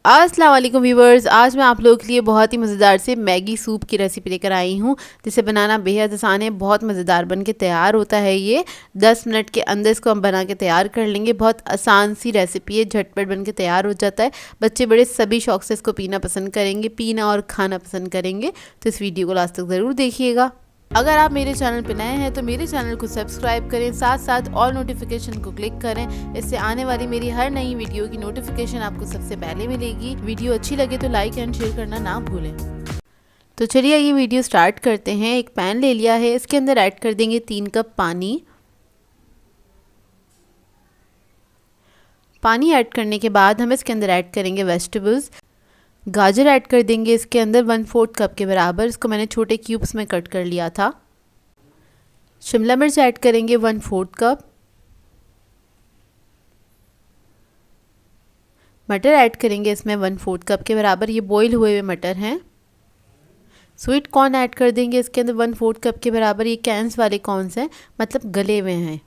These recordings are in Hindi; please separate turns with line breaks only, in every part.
अस्सलाम वालेकुम व्यूवर्स, आज मैं आप लोगों के लिए बहुत ही मज़ेदार से मैगी सूप की रेसिपी लेकर आई हूँ, जिसे बनाना बेहद आसान है। बहुत मज़ेदार बन के तैयार होता है। ये 10 मिनट के अंदर इसको हम बना के तैयार कर लेंगे। बहुत आसान सी रेसिपी है, झटपट बन के तैयार हो जाता है। बच्चे बड़े सभी शौक से इसको पीना पसंद करेंगे, पीना और खाना पसंद करेंगे। तो इस वीडियो को लास्ट तक ज़रूर देखिएगा। अगर आप मेरे चैनल पर नए हैं तो मेरे चैनल को सब्सक्राइब करें, साथ साथ ऑल नोटिफिकेशन को क्लिक करें। इससे आने वाली मेरी हर नई वीडियो की नोटिफिकेशन आपको सबसे पहले मिलेगी। वीडियो अच्छी लगे तो लाइक एंड शेयर करना ना भूलें। तो चलिए ये वीडियो स्टार्ट करते हैं। एक पैन ले लिया है, इसके अंदर ऐड कर देंगे 3 कप पानी। पानी ऐड करने के बाद हम इसके अंदर ऐड करेंगे वेजिटेबल्स। गाजर ऐड कर देंगे इसके अंदर 1/4 कप के बराबर। इसको मैंने छोटे क्यूब्स में कट कर लिया था। शिमला मिर्च ऐड करेंगे 1/4 कप। मटर ऐड करेंगे इसमें 1/4 कप के बराबर। ये बॉईल हुए हुए मटर हैं। स्वीट कॉर्न ऐड कर देंगे इसके अंदर 1/4 कप के बराबर। ये कैंस वाले कॉर्न्स हैं, मतलब गले हुए हैं।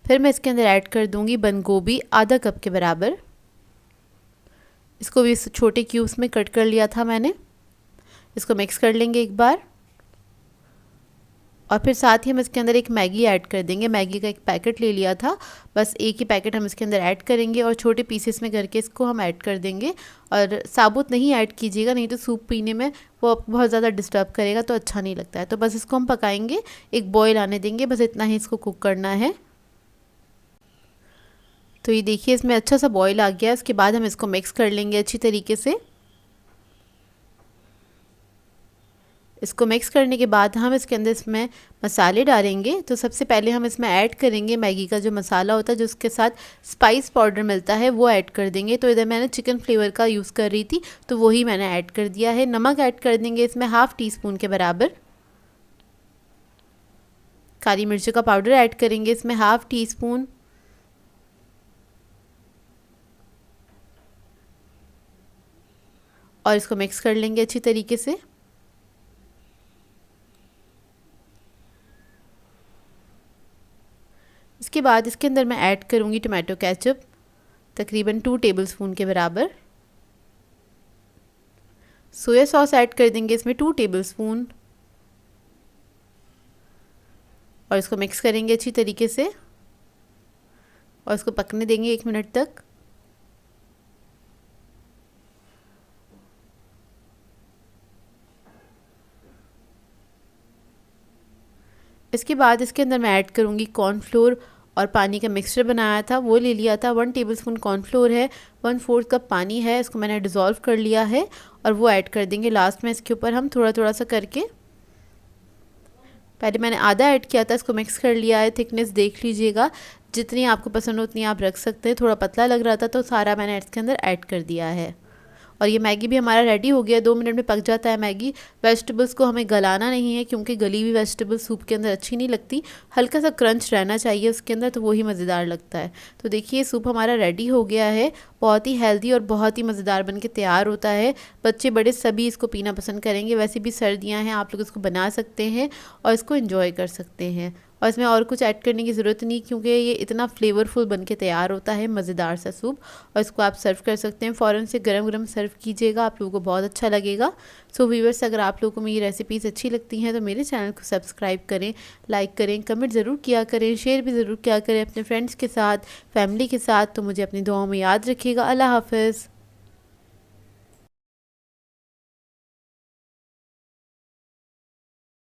फिर मैं इसके अंदर ऐड कर दूंगी बंद गोभी आधा कप के बराबर। इसको भी छोटे क्यूब्स में कट कर लिया था मैंने। इसको मिक्स कर लेंगे एक बार। और फिर साथ ही हम इसके अंदर एक मैगी ऐड कर देंगे। मैगी का एक पैकेट ले लिया था, बस एक ही पैकेट हम इसके अंदर ऐड करेंगे और छोटे पीसेस में करके इसको हम ऐड कर देंगे। और साबुत नहीं ऐड कीजिएगा, नहीं तो सूप पीने में वो बहुत ज़्यादा डिस्टर्ब करेगा, तो अच्छा नहीं लगता है। तो बस इसको हम पकाएंगे, एक बॉयल आने देंगे, बस इतना ही इसको कुक करना है। तो ये देखिए इसमें अच्छा सा बॉयल आ गया। इसके बाद हम इसको मिक्स कर लेंगे अच्छी तरीके से। इसको मिक्स करने के बाद हम इसके अंदर इसमें मसाले डालेंगे। तो सबसे पहले हम इसमें ऐड करेंगे मैगी का जो मसाला होता है, जो उसके साथ स्पाइस पाउडर मिलता है, वो ऐड कर देंगे। तो इधर मैंने चिकन फ्लेवर का यूज़ कर रही थी, तो वही मैंने ऐड कर दिया है। नमक ऐड कर देंगे इसमें 1/2 टीस्पून के बराबर। काली मिर्च का पाउडर ऐड करेंगे इसमें 1/2 टीस्पून। और इसको मिक्स कर लेंगे अच्छी तरीके से। इसके बाद इसके अंदर मैं ऐड करूँगी टोमेटो केचप, तकरीबन 2 टेबलस्पून के बराबर। सोया सॉस ऐड कर देंगे इसमें 2 टेबलस्पून। और इसको मिक्स करेंगे अच्छी तरीके से और इसको पकने देंगे 1 मिनट तक। इसके बाद इसके अंदर मैं ऐड करूँगी कॉर्नफ्लोर और पानी का मिक्सचर बनाया था, वो ले लिया था। 1 टेबलस्पून कॉर्नफ्लोर है, 1/4 कप पानी है, इसको मैंने डिज़ोल्व कर लिया है और वो ऐड कर देंगे लास्ट में। इसके ऊपर हम थोड़ा थोड़ा सा करके, पहले मैंने आधा ऐड किया था, इसको मिक्स कर लिया है। थिकनेस देख लीजिएगा, जितनी आपको पसंद हो उतनी आप रख सकते हैं। थोड़ा पतला लग रहा था तो सारा मैंने इसके अंदर ऐड कर दिया है। और ये मैगी भी हमारा रेडी हो गया, 2 मिनट में पक जाता है मैगी। वेजिटेबल्स को हमें गलाना नहीं है, क्योंकि गली हुई वेजिटेबल्स सूप के अंदर अच्छी नहीं लगती। हल्का सा क्रंच रहना चाहिए उसके अंदर, तो वही मज़ेदार लगता है। तो देखिए सूप हमारा रेडी हो गया है। बहुत ही हेल्दी और बहुत ही मज़ेदार बन के तैयार होता है। बच्चे बड़े सभी इसको पीना पसंद करेंगे। वैसे भी सर्दियाँ हैं, आप लोग इसको बना सकते हैं और इसको एंजॉय कर सकते हैं। और इसमें और कुछ ऐड करने की ज़रूरत नहीं, क्योंकि ये इतना फ्लेवरफुल बन के तैयार होता है, मज़ेदार सा सूप। और इसको आप सर्व कर सकते हैं, फ़ौरन से गरम गरम सर्व कीजिएगा, आप लोगों को बहुत अच्छा लगेगा। सो व्यूअर्स, अगर आप लोगों को मेरी रेसिपीज़ अच्छी लगती हैं तो मेरे चैनल को सब्सक्राइब करें, लाइक करें, कमेंट ज़रूर किया करें, शेयर भी ज़रूर किया करें अपने फ्रेंड्स के साथ, फैमिली के साथ। तो मुझे अपनी दुआओं में याद रखिएगा। अल्लाह हाफ़िज़।